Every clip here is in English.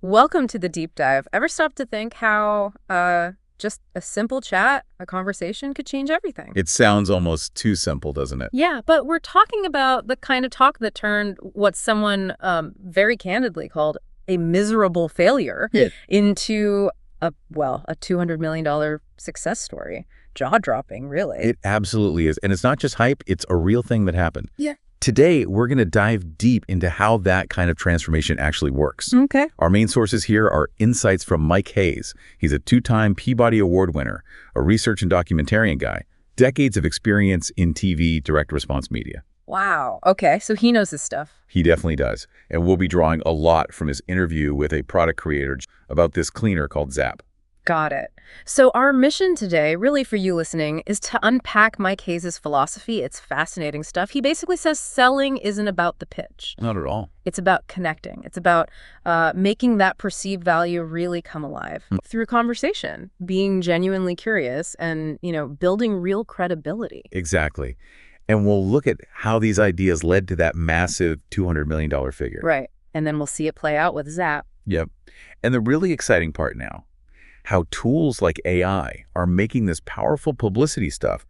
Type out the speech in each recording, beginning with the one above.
Welcome to the deep dive. Ever stop to think how just a simple chat, a conversation could change everything? It sounds almost too simple, doesn't it? Yeah, but we're talking about the kind of talk that turned what someone very candidly called a miserable failure into a $200 million success story. Jaw-dropping, really. It absolutely is. And it's not just hype, it's a real thing that happened. Yeah. Today, we're going to dive deep into how that kind of transformation actually works. Okay. Our main sources here are insights from Mike Hayes. He's a two-time Peabody Award winner, a research and documentarian guy, decades of experience in TV direct response media. Wow. Okay, so he knows his stuff. He definitely does. And we'll be drawing a lot from his interview with a product creator about this cleaner called Zap. Got it. So our mission today, really for you listening, is to unpack Mike Hayes' philosophy. It's fascinating stuff. He basically says selling isn't about the pitch. Not at all. It's about connecting. It's about making that perceived value really come alive through conversation, being genuinely curious and, building real credibility. Exactly. And we'll look at how these ideas led to that massive $200 million figure. Right. And then we'll see it play out with Zap. Yep. And the really exciting part now, how tools like AI are making this powerful publicity stuff,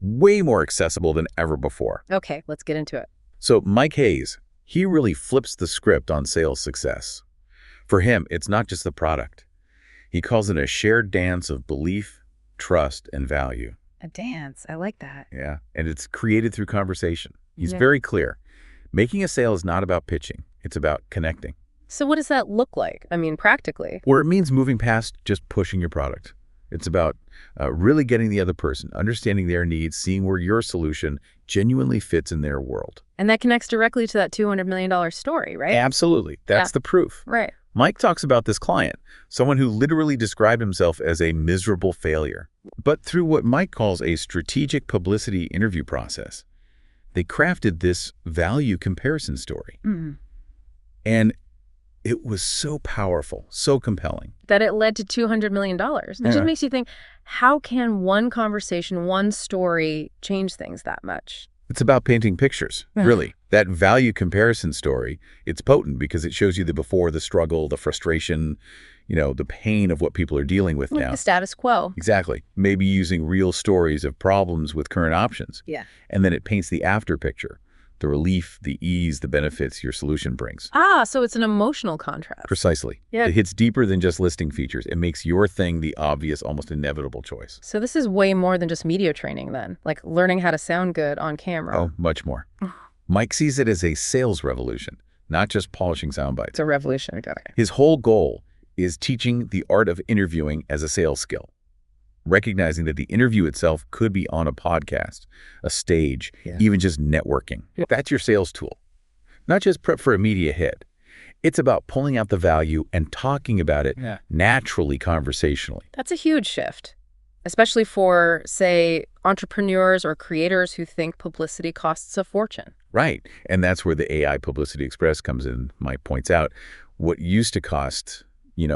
way more accessible than ever before. Okay, let's get into it. So Mike Hayes, he really flips the script on sales success. For him, it's not just the product. He calls it a shared dance of belief, trust, and value. A dance. I like that. Yeah, and it's created through conversation. He's very clear. Making a sale is not about pitching. It's about connecting. So what does that look like? I mean, practically. Or it means moving past just pushing your product. It's about really getting the other person, understanding their needs, seeing where your solution genuinely fits in their world. And that connects directly to that $200 million story, right? Absolutely. That's the proof. Right. Mike talks about this client, someone who literally described himself as a miserable failure. But through what Mike calls a strategic publicity interview process, they crafted this value comparison story. Mm-hmm. And it was so powerful, so compelling. That it led to $200 million. It just makes you think, how can one conversation, one story change things that much? It's about painting pictures, really. That value comparison story, it's potent because it shows you the before, the struggle, the frustration, the pain of what people are dealing with now. The status quo. Exactly. Maybe using real stories of problems with current options. Yeah. And then it paints the after picture. The relief, the ease, the benefits your solution brings. So it's an emotional contrast. Precisely. Yeah. It hits deeper than just listing features. It makes your thing the obvious, almost inevitable choice. So this is way more than just media training then, like learning how to sound good on camera. Oh, much more. Mike sees it as a sales revolution, not just polishing sound bites. It's a revolution. I got it. His whole goal is teaching the art of interviewing as a sales skill. Recognizing that the interview itself could be on a podcast, a stage, even just networking. That's your sales tool. Not just prep for a media hit. It's about pulling out the value and talking about it naturally, conversationally. That's a huge shift, especially for, say, entrepreneurs or creators who think publicity costs a fortune. Right. And that's where the AI Publicity Express comes in. Mike points out what used to cost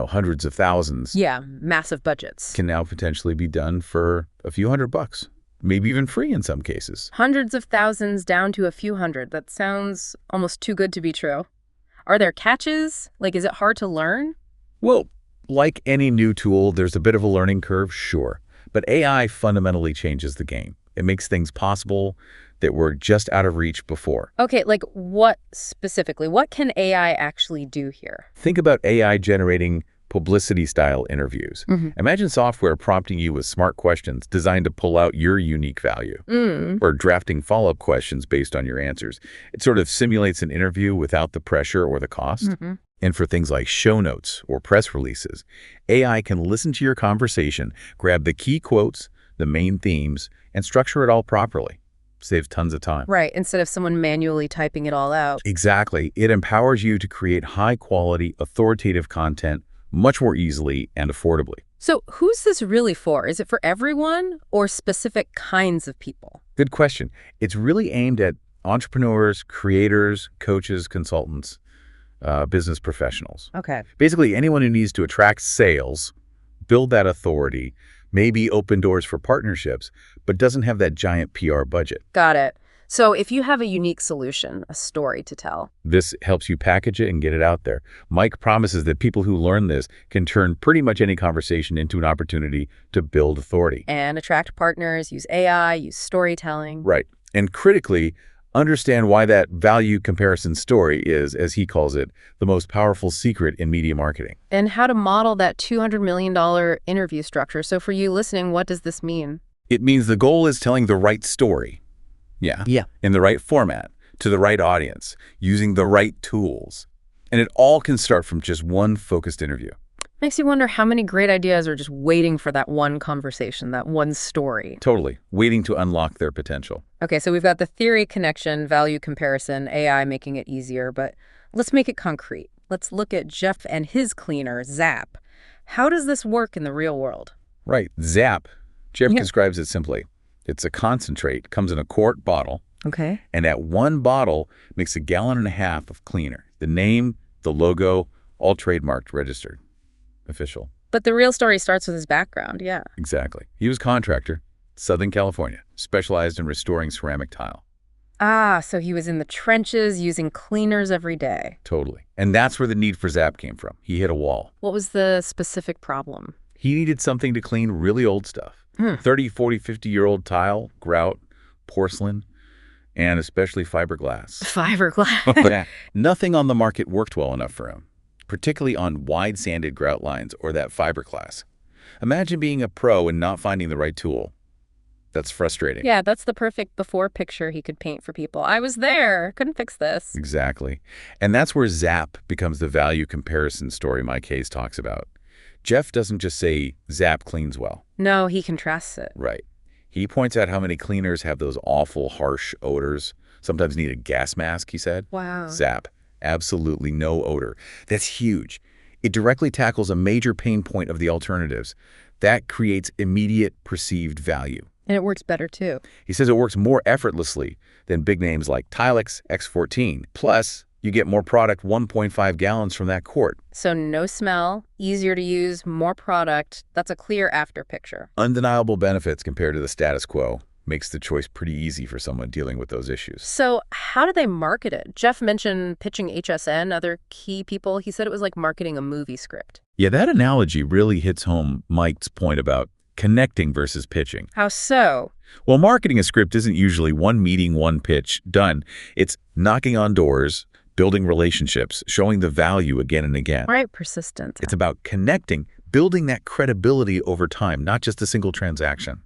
hundreds of thousands. Yeah, massive budgets. Can now potentially be done for a few $100, maybe even free in some cases. Hundreds of thousands down to a few hundred. That sounds almost too good to be true. Are there catches? Is it hard to learn? Well, like any new tool, there's a bit of a learning curve, sure. But AI fundamentally changes the game. It makes things possible that were just out of reach before. Okay, what specifically? What can AI actually do here? Think about AI generating publicity-style interviews. Imagine software prompting you with smart questions designed to pull out your unique value, or drafting follow-up questions based on your answers. It sort of simulates an interview without the pressure or the cost. And for things like show notes or press releases, AI can listen to your conversation, grab the key quotes, the main themes, and structure it all properly. Saves tons of time. Right, instead of someone manually typing it all out. Exactly. It empowers you to create high-quality, authoritative content much more easily and affordably. So who's this really for? Is it for everyone or specific kinds of people? Good question. It's really aimed at entrepreneurs, creators, coaches, consultants, business professionals. Okay. Basically, anyone who needs to attract sales, build that authority, maybe open doors for partnerships, but doesn't have that giant PR budget. Got it. So if you have a unique solution, a story to tell. This helps you package it and get it out there. Mike promises that people who learn this can turn pretty much any conversation into an opportunity to build authority. And attract partners, use AI, use storytelling. Right. And critically, understand why that value comparison story is, as he calls it, the most powerful secret in media marketing. And how to model that $200 million interview structure. So for you listening, what does this mean? It means the goal is telling the right story. Yeah. In the right format, to the right audience, using the right tools. And it all can start from just one focused interview. Makes you wonder how many great ideas are just waiting for that one conversation, that one story. Totally. Waiting to unlock their potential. Okay, so we've got the theory, connection, value comparison, AI making it easier, but let's make it concrete. Let's look at Jeff and his cleaner, Zap. How does this work in the real world? Right. Zap. Jeff describes it simply. It's a concentrate, comes in a quart bottle. Okay. And that one bottle makes 1.5 gallons of cleaner. The name, the logo, all trademarked, registered, official. But the real story starts with his background, yeah. Exactly. He was a contractor, Southern California, specialized in restoring ceramic tile. Ah, so he was in the trenches using cleaners every day. Totally. And that's where the need for Zap came from. He hit a wall. What was the specific problem? He needed something to clean really old stuff. 30, 40, 50-year-old tile, grout, porcelain, and especially fiberglass. Fiberglass. Nothing on the market worked well enough for him, particularly on wide sanded grout lines or that fiberglass. Imagine being a pro and not finding the right tool. That's frustrating. Yeah, that's the perfect before picture he could paint for people. I was there, couldn't fix this. Exactly. And that's where Zap becomes the value comparison story Mike Hayes talks about. Jeff doesn't just say Zap cleans well. No, he contrasts it. Right. He points out how many cleaners have those awful, harsh odors. Sometimes need a gas mask, he said. Wow. Zap, absolutely no odor. That's huge. It directly tackles a major pain point of the alternatives. That creates immediate perceived value. And it works better, too. He says it works more effortlessly than big names like Tilex X14. Plus, you get more product, 1.5 gallons from that quart. So no smell, easier to use, more product. That's a clear after picture. Undeniable benefits compared to the status quo. Makes the choice pretty easy for someone dealing with those issues. So how do they market it? Jeff mentioned pitching HSN, other key people. He said it was like marketing a movie script. Yeah, that analogy really hits home Mike's point about connecting versus pitching. How so? Well, marketing a script isn't usually one meeting, one pitch, done. It's knocking on doors, building relationships, showing the value again and again. Right, persistent. It's about connecting, building that credibility over time, not just a single transaction.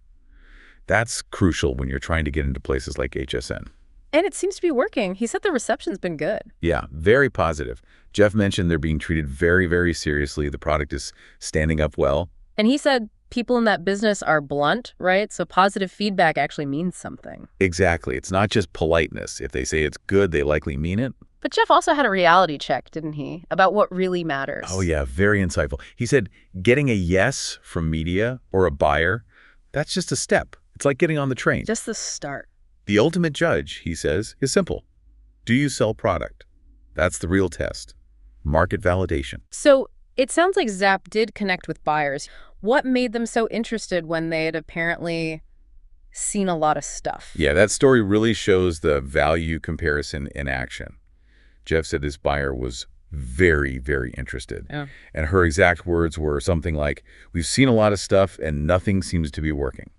That's crucial when you're trying to get into places like HSN. And it seems to be working. He said the reception's been good. Yeah, very positive. Jeff mentioned they're being treated very, very seriously. The product is standing up well. And he said people in that business are blunt, right? So positive feedback actually means something. Exactly. It's not just politeness. If they say it's good, they likely mean it. But Jeff also had a reality check, didn't he? About what really matters. Oh, yeah. Very insightful. He said getting a yes from media or a buyer, that's just a step. It's like getting on the train. Just the start. The ultimate judge, he says, is simple. Do you sell product? That's the real test. Market validation. So it sounds like Zap did connect with buyers. What made them so interested when they had apparently seen a lot of stuff? Yeah, that story really shows the value comparison in action. Jeff said this buyer was very, very interested. Yeah. And her exact words were something like, "We've seen a lot of stuff and nothing seems to be working."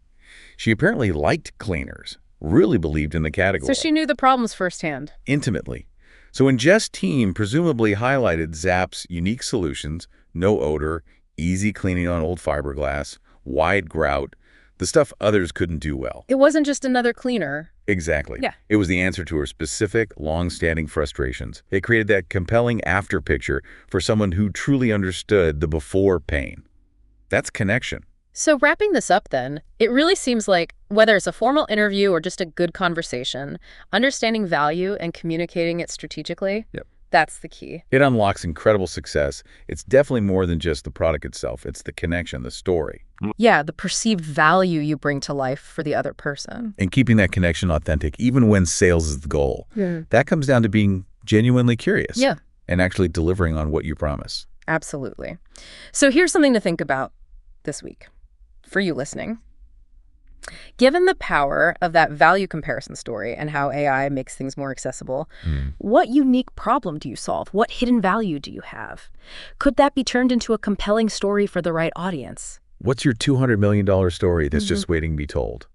She apparently liked cleaners, really believed in the category. So she knew the problems firsthand. Intimately. So when Jeff's team presumably highlighted Zap's unique solutions, no odor, easy cleaning on old fiberglass, wide grout, the stuff others couldn't do well. It wasn't just another cleaner. Exactly. Yeah. It was the answer to her specific, long-standing frustrations. It created that compelling after picture for someone who truly understood the before pain. That's connection. So wrapping this up then, it really seems like whether it's a formal interview or just a good conversation, understanding value and communicating it strategically, that's the key. It unlocks incredible success. It's definitely more than just the product itself. It's the connection, the story. Yeah, the perceived value you bring to life for the other person. And keeping that connection authentic, even when sales is the goal. That comes down to being genuinely curious. Yeah. And actually delivering on what you promise. Absolutely. So here's something to think about this week for you listening. Given the power of that value comparison story and how AI makes things more accessible, what unique problem do you solve? What hidden value do you have? Could that be turned into a compelling story for the right audience? What's your $200 million story that's just waiting to be told?